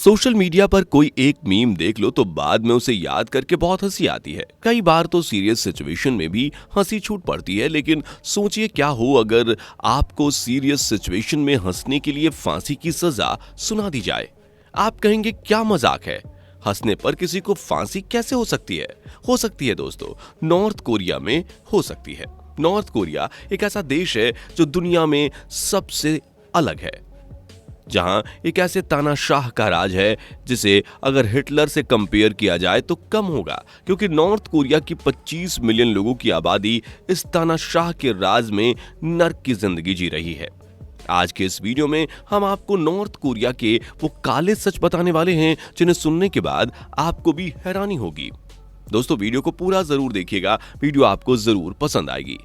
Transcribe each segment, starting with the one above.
Social media पर कोई एक मीम देख लो तो बाद में उसे याद करके बहुत हंसी आती है। कई बार तो सीरियस सिचुएशन में भी हंसी छूट पड़ती है, लेकिन सोचिए क्या हो अगर आपको सीरियस सिचुएशन में हंसने के लिए फांसी की सजा सुना दी जाए। आप कहेंगे क्या मजाक है, हंसने पर किसी को फांसी कैसे हो सकती है? हो सकती है दोस्तों, नॉर्थ कोरिया में हो सकती है। नॉर्थ कोरिया एक ऐसा देश है जो दुनिया में सबसे अलग है, जहां एक ऐसे तानाशाह का राज है जिसे अगर हिटलर से कंपेयर किया जाए तो कम होगा, क्योंकि नॉर्थ कोरिया की 25 मिलियन लोगों की आबादी इस तानाशाह के राज में नर्क की जिंदगी जी रही है। आज के इस वीडियो में हम आपको नॉर्थ कोरिया के वो काले सच बताने वाले हैं जिन्हें सुनने के बाद आपको भी हैरानी होगी। दोस्तों, वीडियो को पूरा जरूर देखिएगा, वीडियो आपको जरूर पसंद आएगी।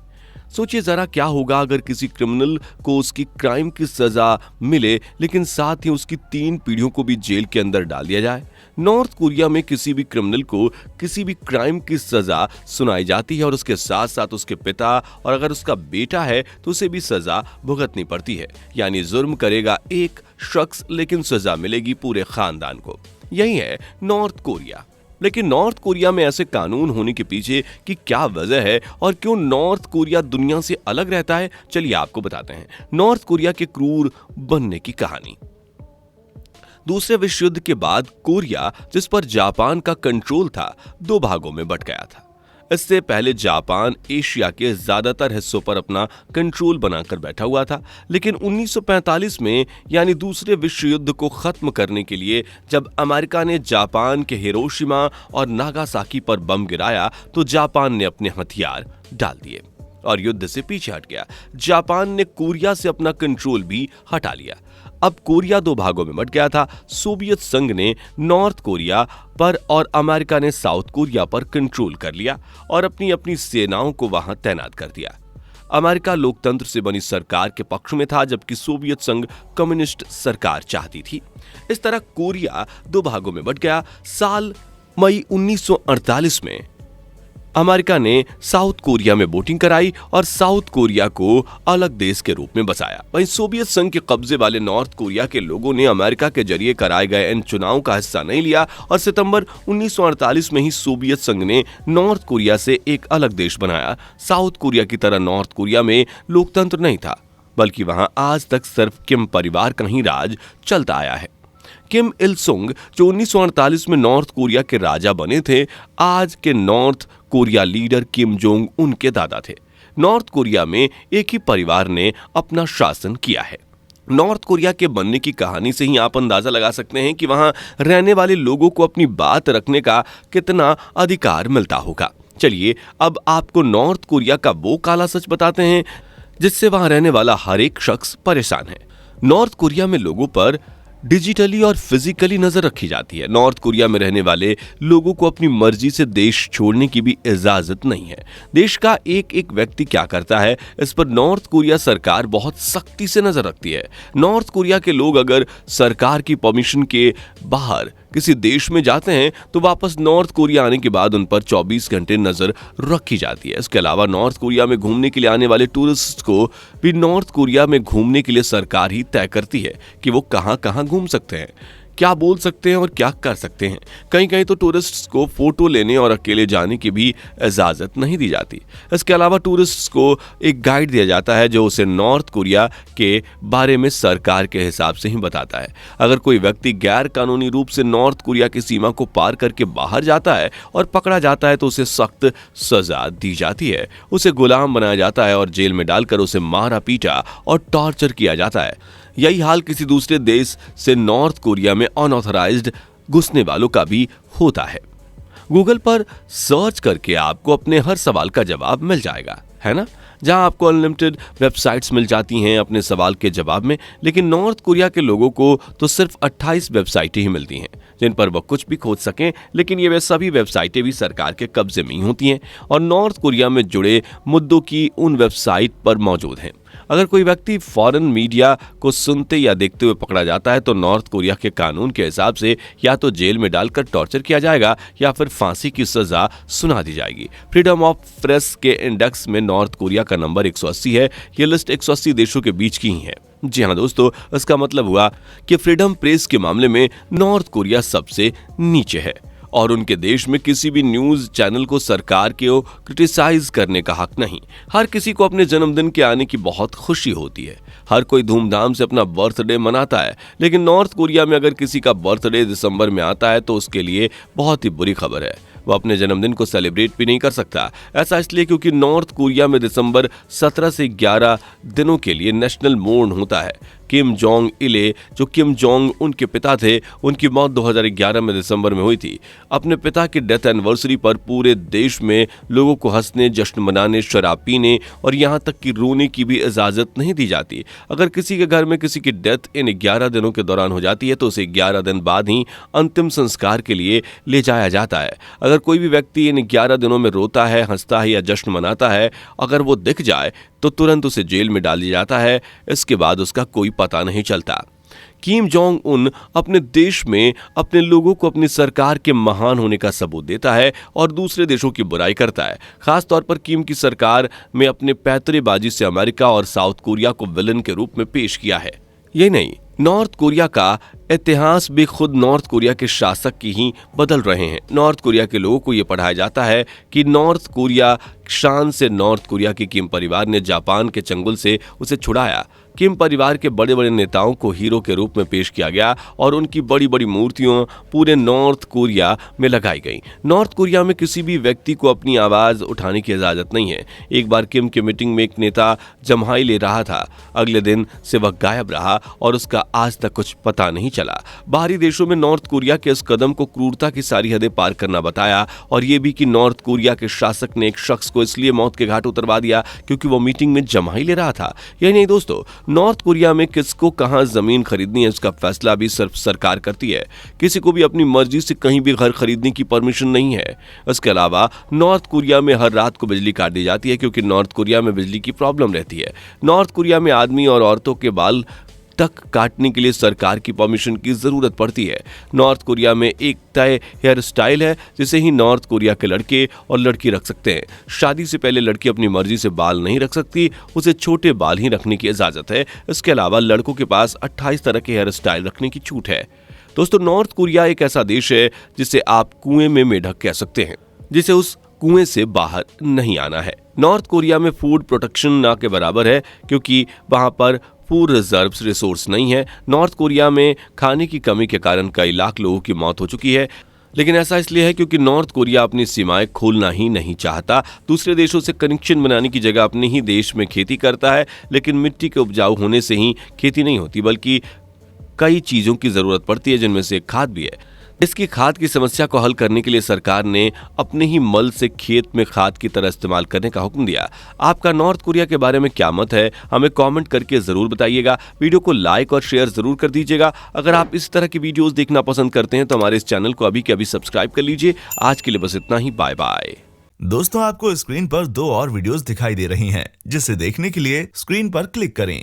सोचिए जरा क्या होगा अगर किसी क्रिमिनल को उसकी क्राइम की सजा मिले, लेकिन साथ ही उसकी 3 पीढ़ियों को भी जेल के अंदर डाल दिया जाए। नॉर्थ कोरिया में किसी भी क्रिमिनल को किसी भी क्राइम की सजा सुनाई जाती है और उसके साथ साथ उसके पिता और अगर उसका बेटा है तो उसे भी सजा भुगतनी पड़ती है। यानी जुर्म करेगा एक शख्स लेकिन सजा मिलेगी पूरे खानदान को। यही है नॉर्थ कोरिया। लेकिन नॉर्थ कोरिया में ऐसे कानून होने के पीछे की क्या वजह है और क्यों नॉर्थ कोरिया दुनिया से अलग रहता है, चलिए आपको बताते हैं। नॉर्थ कोरिया के क्रूर बनने की कहानी। दूसरे विश्व युद्ध के बाद कोरिया, जिस पर जापान का कंट्रोल था, 2 भागों में बंट गया था। इससे पहले जापान एशिया के ज्यादातर हिस्सों पर अपना कंट्रोल बनाकर बैठा हुआ था, लेकिन 1945 में यानी दूसरे विश्व युद्ध को खत्म करने के लिए जब अमेरिका ने जापान के हिरोशिमा और नागासाकी पर बम गिराया तो जापान ने अपने हथियार डाल दिए और युद्ध से पीछे हट गया। जापान ने कोरिया से अपना कंट्रोल भी हटा लिया। अब कोरिया 2 भागों में बंट गया था। सोवियत संघ ने नॉर्थ कोरिया पर और अमेरिका ने साउथ कोरिया पर कंट्रोल कर लिया और अपनी अपनी सेनाओं को वहां तैनात कर दिया। अमेरिका लोकतंत्र से बनी सरकार के पक्ष में था, जबकि सोवियत संघ कम्युनिस्ट सरकार चाहती थी। इस तरह कोरिया 2 भागों में बंट गया। साल मई 1948 में अमेरिका ने साउथ कोरिया में वोटिंग कराई और साउथ कोरिया को अलग देश के रूप में बसाया। वहीं सोवियत संघ के कब्जे वाले नॉर्थ कोरिया के लोगों ने अमेरिका के जरिए कराए गए इन चुनावों का हिस्सा नहीं लिया और सितंबर 1948 में ही सोवियत संघ ने नॉर्थ कोरिया से एक अलग देश बनाया। साउथ कोरिया की तरह नॉर्थ कोरिया में लोकतंत्र नहीं था, बल्कि वहां आज तक सिर्फ किम परिवार का ही राज चलता आया है। किम इल सुंग, जो 1948 में नॉर्थ कोरिया के राजा बने थे, आज के north Korea leader Kim Jong उनके दादा थे। नॉर्थ कोरिया में एक ही परिवार ने अपना शासन किया है। नॉर्थ कोरिया के बनने की कहानी से ही आप अंदाजा लगा सकते हैं कि वहां रहने वाले लोगों को अपनी बात रखने का कितना अधिकार मिलता होगा। चलिए अब आपको नॉर्थ कोरिया का वो काला सच बताते हैं जिससे वहां रहने वाला हर एक शख्स परेशान है। नॉर्थ कोरिया में लोगों पर डिजिटली और फिजिकली नजर रखी जाती है। नॉर्थ कोरिया में रहने वाले लोगों को अपनी मर्जी से देश छोड़ने की भी इजाजत नहीं है। देश का एक एक व्यक्ति क्या करता है, इस पर नॉर्थ कोरिया सरकार बहुत सख्ती से नजर रखती है। नॉर्थ कोरिया के लोग अगर सरकार की परमिशन के बाहर किसी देश में जाते हैं तो वापस नॉर्थ कोरिया आने के बाद उन पर 24 घंटे नजर रखी जाती है। इसके अलावा नॉर्थ कोरिया में घूमने के लिए आने वाले टूरिस्ट को भी नॉर्थ कोरिया में घूमने के लिए सरकार ही तय करती है कि वो कहां कहां घूम सकते हैं, क्या बोल सकते हैं और क्या कर सकते हैं। कहीं कहीं तो टूरिस्ट्स को फोटो लेने और अकेले जाने की भी इजाजत नहीं दी जाती। इसके अलावा टूरिस्ट्स को एक गाइड दिया जाता है जो उसे नॉर्थ कोरिया के बारे में सरकार के हिसाब से ही बताता है। अगर कोई व्यक्ति गैर कानूनी रूप से नॉर्थ कोरिया की सीमा को पार करके बाहर जाता है और पकड़ा जाता है तो उसे सख्त सजा दी जाती है। उसे गुलाम बनाया जाता है और जेल में डालकर उसे मारा पीटा और टॉर्चर किया जाता है। यही हाल किसी दूसरे देश से नॉर्थ कोरिया में अनऑथराइज्ड घुसने वालों का भी होता है। गूगल पर सर्च करके आपको अपने हर सवाल का जवाब मिल जाएगा, है ना? जहां आपको अनलिमिटेड वेबसाइट्स मिल जाती हैं अपने सवाल के जवाब में। लेकिन नॉर्थ कोरिया के लोगों को तो सिर्फ 28 वेबसाइटें ही मिलती हैं जिन पर वह कुछ भी खोज सकें, लेकिन ये वे सभी वेबसाइटें भी सरकार के कब्जे में ही होती हैं और नॉर्थ कोरिया में जुड़े मुद्दों की उन वेबसाइट पर मौजूद हैं। अगर कोई व्यक्ति फॉरेन मीडिया को सुनते या देखते हुए पकड़ा जाता है तो नॉर्थ कोरिया के कानून के हिसाब से या तो जेल में डालकर टॉर्चर किया जाएगा या फिर फांसी की सजा सुना दी जाएगी। फ्रीडम ऑफ प्रेस के इंडेक्स में नॉर्थ कोरिया का नंबर 180 है। यह लिस्ट 180 देशों के बीच की ही है। जी हाँ दोस्तों, इसका मतलब हुआ कि फ्रीडम प्रेस के मामले में नॉर्थ कोरिया सबसे नीचे है और उनके देश में किसी भी न्यूज चैनल को सरकार को क्रिटिसाइज करने का हक नहीं। हर किसी को अपने जन्मदिन के आने की बहुत खुशी होती है, हर कोई धूमधाम से अपना बर्थडे मनाता है, लेकिन नॉर्थ कोरिया में अगर किसी का बर्थडे दिसंबर में आता है तो उसके लिए बहुत ही बुरी खबर है। वो अपने जन्मदिन को सेलिब्रेट भी नहीं कर सकता। ऐसा इसलिए क्योंकि नॉर्थ कोरिया में दिसंबर 17 से 11 दिनों के लिए नेशनल मोर्न होता है। किम जोंग इले, जो किम जोंग उनके पिता थे, उनकी मौत 2011 में दिसंबर में हुई थी। अपने पिता की डेथ एनिवर्सरी पर पूरे देश में लोगों को हंसने, जश्न मनाने, शराब पीने और यहाँ तक कि रोने की भी इजाजत नहीं दी जाती। अगर किसी के घर में किसी की डेथ इन 11 दिनों के दौरान हो जाती है तो उसे 11 दिन बाद ही अंतिम संस्कार के लिए ले जाया जाता है। अगर कोई भी व्यक्ति इन 11 दिनों में रोता है, हंसता है या जश्न मनाता है, अगर वो दिख जाए तो तुरंत उसे जेल में डाल दिया जाता है। इसके बाद उसका कोई पता नहीं चलता। किम जोंग उन अपने देश में अपने लोगों को अपनी सरकार के महान होने का सबूत देता है और दूसरे देशों की बुराई करता है। खास तौर पर किम की सरकार में अपने पैतरेबाजी से अमेरिका और साउथ कोरिया को विलन के रूप में पेश किया है। यही नहीं, नॉर्थ कोरिया का इतिहास भी खुद नॉर्थ कोरिया के शासक की ही बदल रहे हैं। नॉर्थ कोरिया के लोगों को यह पढ़ाया जाता है कि नॉर्थ कोरिया शान से नॉर्थ कोरिया के किम परिवार ने जापान के चंगुल से उसे छुड़ाया। किम परिवार के बड़े बड़े नेताओं को हीरो के रूप में पेश किया गया और उनकी बड़ी बड़ी मूर्तियां पूरे नॉर्थ कोरिया में लगाई गई। नॉर्थ कोरिया में किसी भी व्यक्ति को अपनी आवाज उठाने की इजाजत नहीं है। एक बार किम की मीटिंग में एक नेता जम्हाई ले रहा था, अगले दिन से वह गायब रहा और उसका आज तक कुछ पता नहीं चला। बाहरी देशों में नॉर्थ कोरिया के इस कदम को क्रूरता की सारी हदें पार करना बताया और यह भी कि नॉर्थ कोरिया के शासक ने एक शख्स को इसलिए मौत के घाट उतरवा दिया क्योंकि वो मीटिंग में जम्हाई ले रहा था। यही नहीं दोस्तों, नॉर्थ कोरिया में किसको कहां जमीन खरीदनी है इसका फैसला भी सिर्फ सरकार करती है। किसी को भी अपनी मर्जी से कहीं भी घर खरीदने की परमिशन नहीं है। इसके अलावा नॉर्थ कोरिया में हर रात को बिजली काट दी जाती है क्योंकि नॉर्थ कोरिया में बिजली की प्रॉब्लम रहती है। नॉर्थ कोरिया में आदमी और औरतों के बाल तक काटने के लिए सरकार की परमिशन की जरूरत पड़ती है। नॉर्थ कोरिया में एक तय हेयर स्टाइल है जिसे ही नॉर्थ कोरिया के लड़के और लड़की रख सकते हैं। शादी से पहले लड़की अपनी मर्जी से बाल नहीं रख सकती, उसे छोटे बाल ही रखने की इजाजत है। इसके अलावा लड़कों के पास 28 तरह के हेयर स्टाइल रखने की छूट है। दोस्तों, नॉर्थ कोरिया एक ऐसा देश है जिसे आप कुएं में मेढक कह सकते हैं, जिसे उस कुएं से बाहर नहीं आना है। नॉर्थ कोरिया में फूड प्रोटेक्शन ना के बराबर है क्योंकि वहां पर फूड रिजर्व्स रिसोर्स नहीं है। नॉर्थ कोरिया में खाने की कमी के कारण कई लाख लोगों की मौत हो चुकी है, लेकिन ऐसा इसलिए है क्योंकि नॉर्थ कोरिया अपनी सीमाएं खोलना ही नहीं चाहता। दूसरे देशों से कनेक्शन बनाने की जगह अपने ही देश में खेती करता है, लेकिन मिट्टी के उपजाऊ होने से ही खेती नहीं होती बल्कि कई चीजों की जरूरत पड़ती है जिनमें से खाद भी है। इसकी खाद की समस्या को हल करने के लिए सरकार ने अपने ही मल से खेत में खाद की तरह इस्तेमाल करने का हुक्म दिया। आपका नॉर्थ कोरिया के बारे में क्या मत है, हमें कमेंट करके जरूर बताइएगा। वीडियो को लाइक और शेयर जरूर कर दीजिएगा। अगर आप इस तरह की वीडियोस देखना पसंद करते हैं तो हमारे इस चैनल को अभी के अभी सब्सक्राइब कर लीजिए। आज के लिए बस इतना ही। Bye bye. दोस्तों, आपको स्क्रीन पर 2 और वीडियोस दिखाई दे रही हैं, जिसे देखने के लिए स्क्रीन पर क्लिक करें।